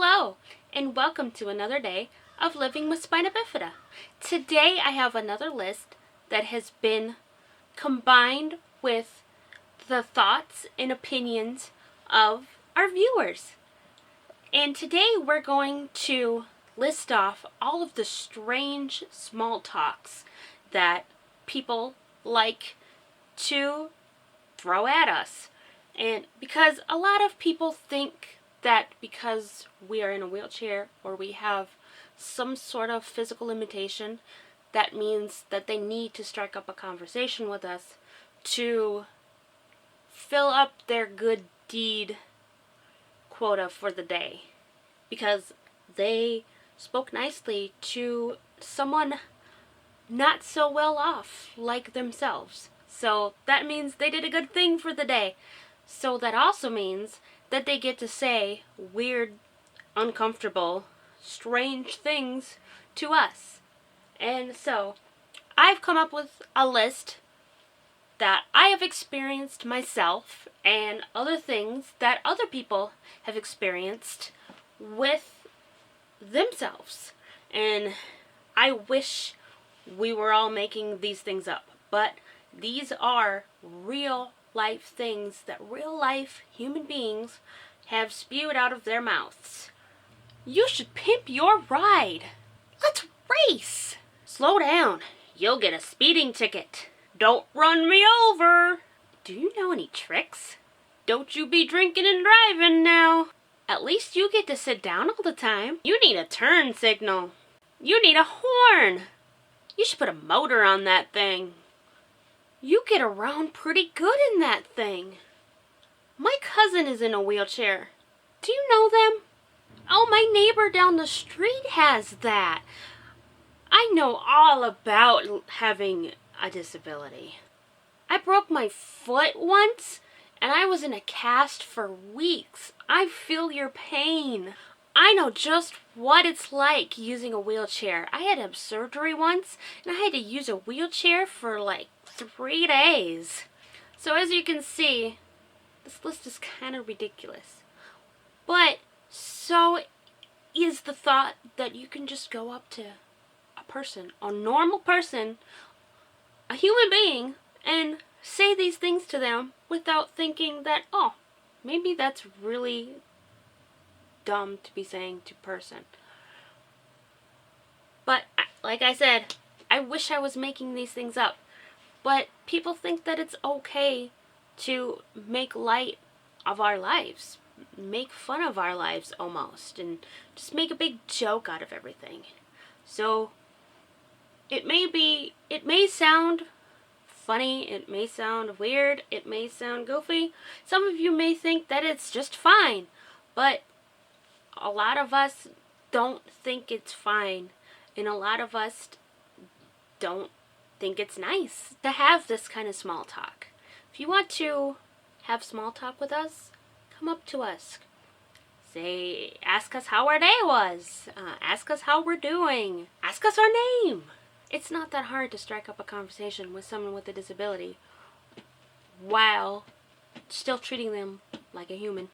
Hello, and welcome to another day of Living with Spina Bifida. Today I have another list that has been combined with the thoughts and opinions of our viewers. And today we're going to list off all of the strange small talks that people like to throw at us. And because a lot of people think that because we are in a wheelchair or we have some sort of physical limitation, that means that they need to strike up a conversation with us to fill up their good deed quota for the day. Because they spoke nicely to someone not so well off like themselves. So that means they did a good thing for the day. So that also means that they get to say weird, uncomfortable, strange things to us. And so I've come up with a list that I have experienced myself and other things that other people have experienced with themselves. And I wish we were all making these things up, but these are real life things that real life human beings have spewed out of their mouths. You should pimp your ride. Let's race. Slow down. You'll get a speeding ticket. Don't run me over. Do you know any tricks? Don't you be drinking and driving now. At least you get to sit down all the time. You need a turn signal. You need a horn. You should put a motor on that thing. You get around pretty good in that thing. My cousin is in a wheelchair. Do you know them? Oh, my neighbor down the street has that. I know all about having a disability. I broke my foot once, and I was in a cast for weeks. I feel your pain. I know just what it's like using a wheelchair. I had to have surgery once, and I had to use a wheelchair for like 3 days. So as you can see, this list is kind of ridiculous. But so is the thought that you can just go up to a person, a normal person, a human being, and say these things to them without thinking that, oh, maybe that's really dumb to be saying to a person. But like I said, I wish I was making these things up. But people think that it's okay to make light of our lives, make fun of our lives almost, and just make a big joke out of everything. So it may sound funny, it may sound weird, it may sound goofy. Some of you may think that it's just fine, but a lot of us don't think it's fine, and a lot of us don't think it's nice to have this kind of small talk. If you want to have small talk with us, come up to us. Ask us how our day was. Ask us how we're doing. Ask us our name. It's not that hard to strike up a conversation with someone with a disability while still treating them like a human.